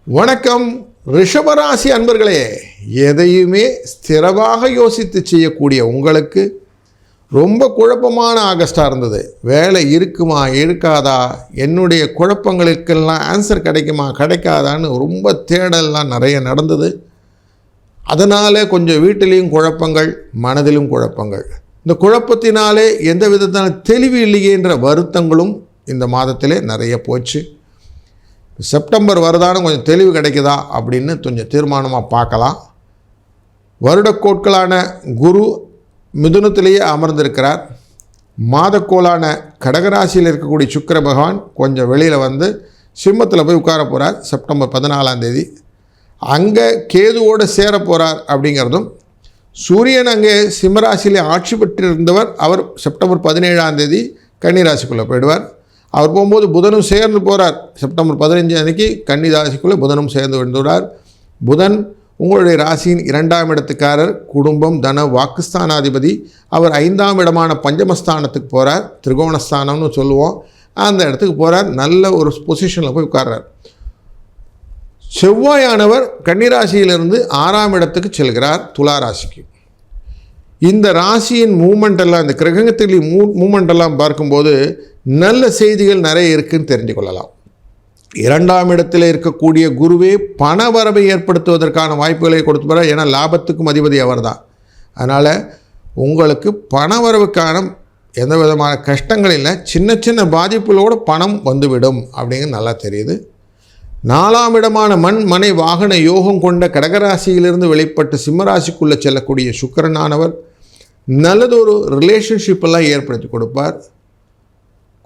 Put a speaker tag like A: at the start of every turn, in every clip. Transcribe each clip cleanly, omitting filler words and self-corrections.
A: வணக்கம் ரிஷபராசி அன்பர்களே, எதையுமே ஸ்திரமாக யோசித்து செய்யக்கூடிய உங்களுக்கு ரொம்ப குழப்பமான ஆகஸ்டாக இருந்தது. வேலை இருக்குமா இருக்காதா, என்னுடைய குழப்பங்களுக்கெல்லாம் ஆன்சர் கிடைக்குமா கிடைக்காதான்னு ரொம்ப தேடலாம் நிறைய நடந்தது. அதனால் கொஞ்சம் வீட்டிலையும் குழப்பங்கள், மனதிலும் குழப்பங்கள். இந்த குழப்பத்தினாலே எந்த விதத்தான தெளிவு இல்லையேன்ற வருத்தங்களும் இந்த மாதத்திலே நிறைய போச்சு. செப்டம்பர் வருதான்னு கொஞ்சம் தெளிவு கிடைக்குதா அப்படின்னு கொஞ்சம் தீர்மானமாக பார்க்கலாம். வருடக்கோட்களான குரு மிதுனத்திலேயே அமர்ந்திருக்கிறார். மாதக்கோளான கடகராசியில் இருக்கக்கூடிய சுக்கிர பகவான் கொஞ்சம் வெளியில் வந்து சிம்மத்தில் போய் உட்கார போகிறார் செப்டம்பர் 14 அங்கே கேதுவோடு சேர போகிறார் அப்படிங்கிறதும், சூரியன் அங்கே சிம்மராசியிலே ஆட்சி பெற்றிருந்தவர் அவர் செப்டம்பர் 17 கன்னிராசிக்குள்ளே போயிடுவார். அவர் போகும்போது புதனும் சேர்ந்து போகிறார். செப்டம்பர் 15 அன்றைக்கி கன்னி ராசிக்குள்ளே புதனும் சேர்ந்து வந்துடுறார். புதன் உங்களுடைய ராசியின் 2ஆம் இடத்துக்காரர், குடும்பம், தன, வாக்குஸ்தானாதிபதி. அவர் 5ஆம் இடமான பஞ்சமஸ்தானத்துக்கு போகிறார், திரிகோணஸ்தானம்னு சொல்லுவோம். அந்த இடத்துக்கு போகிறார், நல்ல ஒரு பொசிஷனில் போய் உட்கார்றார். செவ்வாயானவர் கன்னிராசியிலிருந்து 6ஆம் இடத்துக்கு செல்கிறார், துலா ராசிக்கு. இந்த ராசியின் மூமெண்டெல்லாம், இந்த கிரகத்தில் மூமெண்டெல்லாம் பார்க்கும்போது நல்ல செய்திகள் நிறைய இருக்குதுன்னு தெரிஞ்சு கொள்ளலாம். 2ஆம் இடத்தில் இருக்கக்கூடிய குருவே பண வரவை ஏற்படுத்துவதற்கான வாய்ப்புகளை கொடுத்துப்பார். ஏன்னா லாபத்துக்கும் அதிபதி அவர் தான். அதனால் உங்களுக்கு பண வரவுக்கான எந்த விதமான கஷ்டங்கள் இல்லை, சின்ன சின்ன பாதிப்புகளோடு பணம் வந்துவிடும் அப்படிங்கிறது நல்லா தெரியுது. 4ஆம் இடமான மண், மனை, வாகன யோகம் கொண்ட கடகராசியிலிருந்து வெளிப்பட்டு சிம்மராசிக்குள்ளே செல்லக்கூடிய சுக்கிரனானவர் நல்லதொரு ரிலேஷன்ஷிப்பெல்லாம் ஏற்படுத்தி கொடுப்பார்.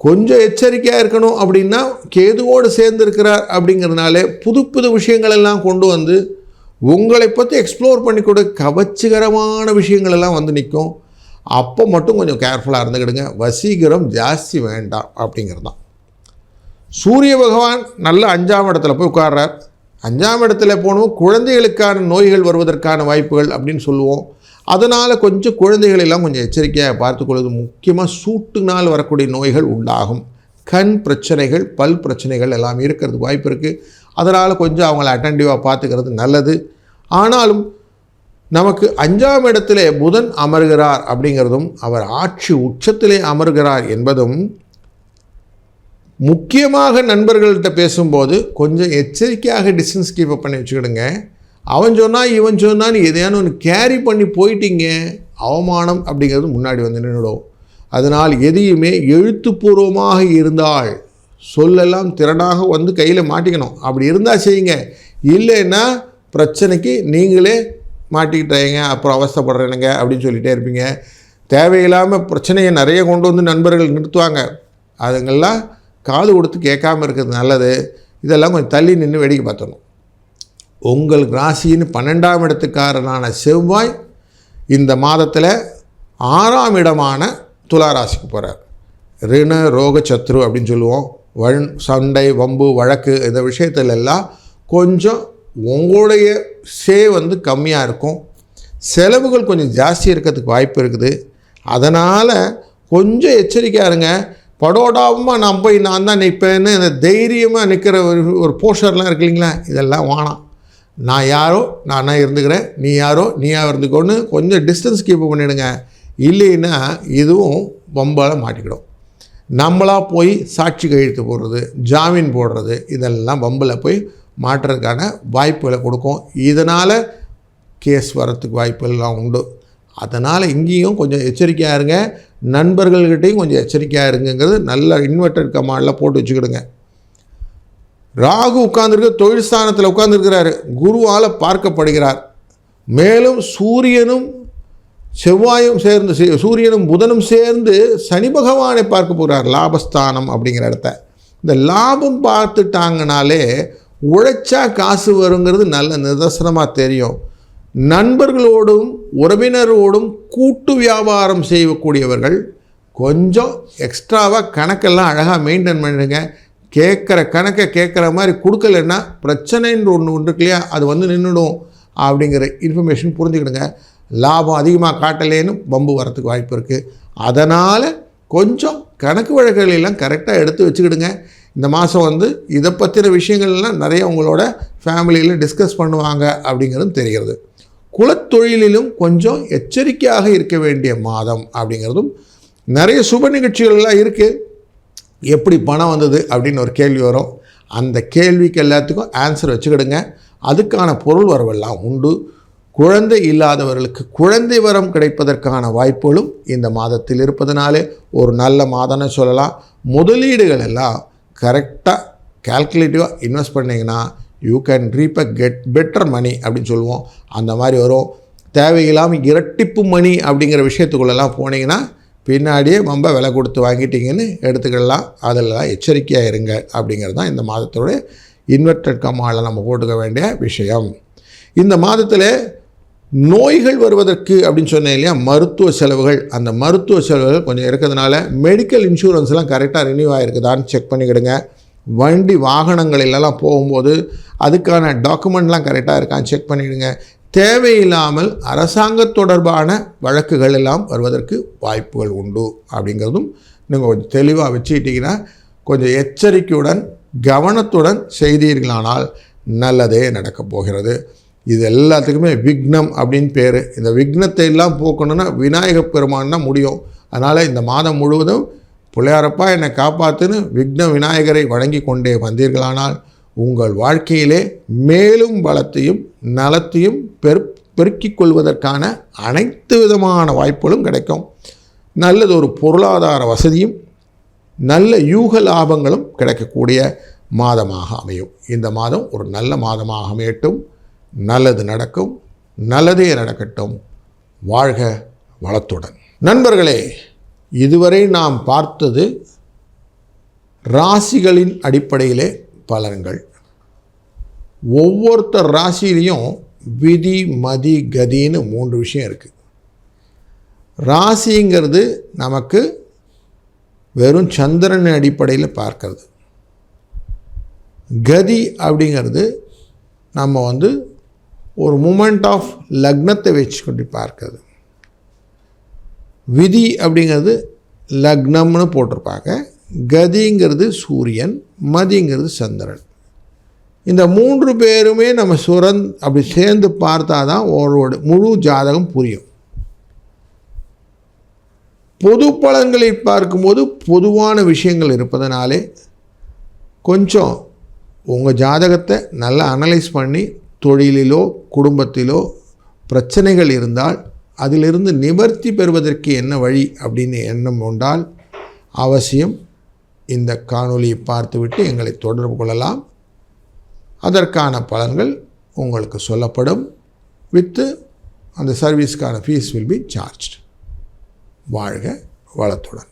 A: கொஞ்சம் எச்சரிக்கையாக இருக்கணும் அப்படின்னா கேதுவோடு சேர்ந்துருக்கிறார் அப்படிங்கிறதுனாலே புது புது விஷயங்கள் எல்லாம் கொண்டு வந்து உங்களை பற்றி எக்ஸ்ப்ளோர் பண்ணி கொடு கவர்ச்சிகரமான விஷயங்கள் எல்லாம் வந்து நிற்கும். அப்போ மட்டும் கொஞ்சம் கேர்ஃபுல்லாக இருந்துக்கிடுங்க. வசீகரம் ஜாஸ்தி வேண்டாம் அப்படிங்கிறது தான். சூரிய பகவான் நல்ல 5ஆம் இடத்துல போய் உட்கார்றார். 5ஆம் இடத்துல போனோம் குழந்தைகளுக்கான நோய்கள் வருவதற்கான வாய்ப்புகள் அப்படின்னு சொல்லுவோம். அதனால் கொஞ்சம் குழந்தைகளெல்லாம் கொஞ்சம் எச்சரிக்கையாக பார்த்துக்கொள்வது. முக்கியமாக சூட்டுனால் வரக்கூடிய நோய்கள் உண்டாகும். கண் பிரச்சனைகள், பல் பிரச்சனைகள் எல்லாம் இருக்கிறதுக்கு வாய்ப்பு இருக்குது. அதனால் கொஞ்சம் அவங்கள அட்டென்டிவாக பார்த்துக்கிறது நல்லது. ஆனாலும் நமக்கு 5ஆம் இடத்திலே புதன் அமர்கிறார் அப்படிங்கிறதும், அவர் ஆட்சி உச்சத்திலே அமர்கிறார் என்பதும், முக்கியமாக நண்பர்கள்ட்ட பேசும்போது கொஞ்சம் எச்சரிக்கையாக டிஸ்டன்ஸ் கீப்பப் பண்ணி வச்சுக்கிடுங்க. அவன் சொன்னால் இவன் சொன்னான்னு எதையான ஒன்று கேரி பண்ணி போயிட்டீங்க, அவமானம் அப்படிங்கிறது முன்னாடி வந்து நின்றுடும். அதனால் எதையுமே எழுத்துப்பூர்வமாக இருந்தால் சொல்லெல்லாம் திறனாக வந்து கையில் மாட்டிக்கணும். அப்படி இருந்தால் செய்யுங்க, இல்லைன்னா பிரச்சனைக்கு நீங்களே மாட்டிக்கிட்டீங்க, அப்புறம் அவஸ்தைப்படுறேனுங்க அப்படின்னு சொல்லிகிட்டே இருப்பீங்க. தேவையில்லாமல் பிரச்சனையை நிறைய கொண்டு வந்து நண்பர்கள் நிறுத்துவாங்க. அதுங்கெல்லாம் காது கொடுத்து கேட்காமல் இருக்கிறது நல்லது. இதெல்லாம் கொஞ்சம் தள்ளி நின்று வேடிக்கை பார்த்தணும். உங்களுக்கு ராசின்னு 12ஆம் இடத்துக்காரனான செவ்வாய் இந்த மாதத்தில் 6ஆம் இடமான துலா ராசிக்கு போகிறார். ரிண ரோக சத்ரு அப்படின்னு சொல்லுவோம். சண்டை, வம்பு, வழக்கு இந்த விஷயத்துல எல்லாம் கொஞ்சம் உங்களுடைய வந்து கம்மியாக இருக்கும். செலவுகள் கொஞ்சம் ஜாஸ்தி இருக்கிறதுக்கு வாய்ப்பு இருக்குது. அதனால் கொஞ்சம் எச்சரிக்கையாக இருங்க. படோடாபமாக நான் தான் நிற்பேன்னு இந்த தைரியமாக நிற்கிற ஒரு போஸ்டர்லாம் இருக்கு இல்லைங்களா, இதெல்லாம் வேணாம். நான் யாரோ நானாக இருந்துக்கிறேன், நீ யாரோ நீயாக இருந்துக்கோன்னு கொஞ்சம் டிஸ்டன்ஸ் கீப் பண்ணிவிடுங்க. இல்லைன்னா இதுவும் வம்பால் மாட்டிக்கிடும். நம்மளாக போய் சாட்சி கையெழுத்து போடுறது, ஜாமீன் போடுறது, இதெல்லாம் வம்பில் போய் மாட்டுறதுக்கான வாய்ப்புகளை கொடுக்கும். இதனால் கேஸ் வரத்துக்கு வாய்ப்புகள்லாம் உண்டு. அதனால் இங்கேயும் கொஞ்சம் எச்சரிக்கையாக இருங்க. நண்பர்கள்கிட்டையும் கொஞ்சம் எச்சரிக்கையாக இருங்கிறது நல்ல இன்வெர்டட் கமாண்டில் போட்டு வச்சுக்கிடுங்க. ராகு உட்கார்ந்துருக்க தொழில் ஸ்தானத்தில் உட்கார்ந்துருக்கிறாரு, குருவால் பார்க்கப்படுகிறார். மேலும் சூரியனும் செவ்வாயும் சேர்ந்து, சூரியனும் புதனும் சேர்ந்து சனி பகவானை பார்க்க போகிறார், லாபஸ்தானம் அப்படிங்கிற இடத்த. இந்த லாபம் பார்த்துட்டாங்கனாலே உழைச்சா காசு வருங்கிறது நல்ல நிதர்சனமாக தெரியும். நண்பர்களோடும் உறவினரோடும் கூட்டு வியாபாரம் செய்யக்கூடியவர்கள் கொஞ்சம் எக்ஸ்ட்ராவாக கணக்கெல்லாம் அழகாக மெயின்டைன் பண்ணுங்க. கேட்குற கணக்கை கேட்குற மாதிரி கொடுக்கலன்னா பிரச்சனைன்ற ஒன்று இருக்கு இல்லையா, அது வந்து நின்றுடும் அப்படிங்கிற இன்ஃபர்மேஷன் புரிஞ்சுக்கிடுங்க. லாபம் அதிகமாக காட்டலேன்னு வம்பு வரத்துக்கு வாய்ப்பு இருக்குது. அதனால் கொஞ்சம் கணக்கு வழக்குகளெல்லாம் கரெக்டாக எடுத்து வச்சுக்கிடுங்க. இந்த மாதம் வந்து இதை பற்றின விஷயங்கள்லாம் நிறைய உங்களோட ஃபேமிலியில் டிஸ்கஸ் பண்ணுவாங்க அப்படிங்கிறது தெரிகிறது. குலத்தொழிலிலும் கொஞ்சம் எச்சரிக்கையாக இருக்க வேண்டிய மாதம் அப்படிங்கிறதும், நிறைய சுப நிகழ்ச்சிகள்லாம் இருக்குது. எப்படி பணம் வந்தது அப்படின்னு ஒரு கேள்வி வரும். அந்த கேள்விக்கு எல்லாத்துக்கும் ஆன்சர் வச்சுக்கிடுங்க. அதுக்கான பொருள் வரவெல்லாம் உண்டு. குழந்தை இல்லாதவர்களுக்கு குழந்தை வரம் கிடைப்பதற்கான வாய்ப்புகளும் இந்த மாதத்தில் இருப்பதனாலே ஒரு நல்ல மாதம்னு சொல்லலாம். முதலீடுகள் எல்லாம் கரெக்டாக கால்குலேட்டிவாக இன்வெஸ்ட் பண்ணிங்கன்னா யூ கேன் ரீப் பெட்டர் மணி அப்படின்னு சொல்லுவோம். அந்த மாதிரி வரும். தேவையில்லாமல் இரட்டிப்பு மணி அப்படிங்கிற விஷயத்துக்குள்ளெல்லாம் போனீங்கன்னா பின்னாடியே ரொம்ப விலை கொடுத்து வாங்கிட்டீங்கன்னு எடுத்துக்கலாம். அதெல்லாம் எச்சரிக்கையாக இருங்க அப்படிங்கிறது தான் இந்த மாதத்தோடைய இன்வெர்டட் கம்மாவில் நம்ம போட்டுக்க வேண்டிய விஷயம். இந்த மாதத்தில் நோய்கள் வருவதற்கு அப்படின்னு சொன்னேன் இல்லையா, மருத்துவ செலவுகள். அந்த மருத்துவ செலவுகள் கொஞ்சம் இருக்கிறதுனால மெடிக்கல் இன்சூரன்ஸ்லாம் கரெக்டாக ரினியூ ஆகிருக்குதான்னு செக் பண்ணிக்கிடுங்க. வண்டி வாகனங்களெல்லாம் போகும்போது அதுக்கான டாக்குமெண்ட்லாம் கரெக்டாக இருக்கான்னு செக் பண்ணிவிடுங்க. தேவையில்லாமல் அரசாங்க தொடர்பான வழக்குகள் எல்லாம் வருவதற்கு வாய்ப்புகள் உண்டு அப்படிங்கிறதும் நீங்கள் கொஞ்சம் தெளிவாக வச்சுக்கிட்டிங்கன்னா, கொஞ்சம் எச்சரிக்கையுடன் கவனத்துடன் செய்தீர்களானால் நல்லதே நடக்கப் போகிறது. இது எல்லாத்துக்குமே விக்னம் அப்படின்னு பேர். இந்த விக்னத்தை எல்லாம் போக்கணுன்னா விநாயகப் பெருமான் தான் முடியும். அதனால் இந்த மாதம் முழுவதும் பிள்ளையாரப்பா என்னை காப்பாற்றுன்னு விக்ன விநாயகரை வணங்கி கொண்டே வந்தீர்களானால் உங்கள் வாழ்க்கையிலே மேலும் பலத்தையும் நலத்தையும் பெருக்கிக் கொள்வதற்கான அனைத்து விதமான வாய்ப்புகளும் கிடைக்கும். நல்லது ஒரு பொருளாதார வசதியும் நல்ல யூக லாபங்களும் கிடைக்கக்கூடிய மாதமாக அமையும். இந்த மாதம் ஒரு நல்ல மாதமாக அமையட்டும். நல்லது நடக்கும். நல்லதே நடக்கட்டும். வாழ்க வளத்துடன். நண்பர்களே, இதுவரை நாம் பார்த்தது ராசிகளின் அடிப்படையிலே பலன்கள். ஒவ்வொருத்தர் ராசியிலையும் விதி மதி கதின்னு 3 விஷயம் இருக்குது. ராசிங்கிறது நமக்கு வெறும் சந்திரன் அடிப்படையில் பார்க்கறது. கதி அப்படிங்கிறது நம்ம வந்து ஒரு மூமெண்ட் ஆஃப் லக்னத்தை வச்சு கொண்டு பார்க்கறது. விதி அப்படிங்கிறது லக்னம்னு போட்டிருப்பாங்க. கதிங்கிறது சூரியன், மதிங்கிறது சந்திரன். இந்த 3 பேருமே நம்ம அப்படி சேர்ந்து பார்த்தா தான் ஒரு முழு ஜாதகம் புரியும். பொது பலன்களை பார்க்கும்போது பொதுவான விஷயங்கள் இருப்பதனாலே கொஞ்சம் உங்கள் ஜாதகத்தை நல்லா அனலைஸ் பண்ணி, தொழிலிலோ குடும்பத்திலோ பிரச்சனைகள் இருந்தால் அதிலிருந்து நிவர்த்தி பெறுவதற்கு என்ன வழி அப்படின்னு எண்ணம் கொண்டால் அவசியம் இந்த காணொளியை பார்த்துவிட்டு எங்களை தொடர்பு கொள்ளலாம். அதற்கான பலன்கள் உங்களுக்கு சொல்லப்படும். வித்து அந்த சர்வீஸ்க்கான ஃபீஸ் வில் பி சார்ஜ்டு. வாழ்க வளத்துடன்.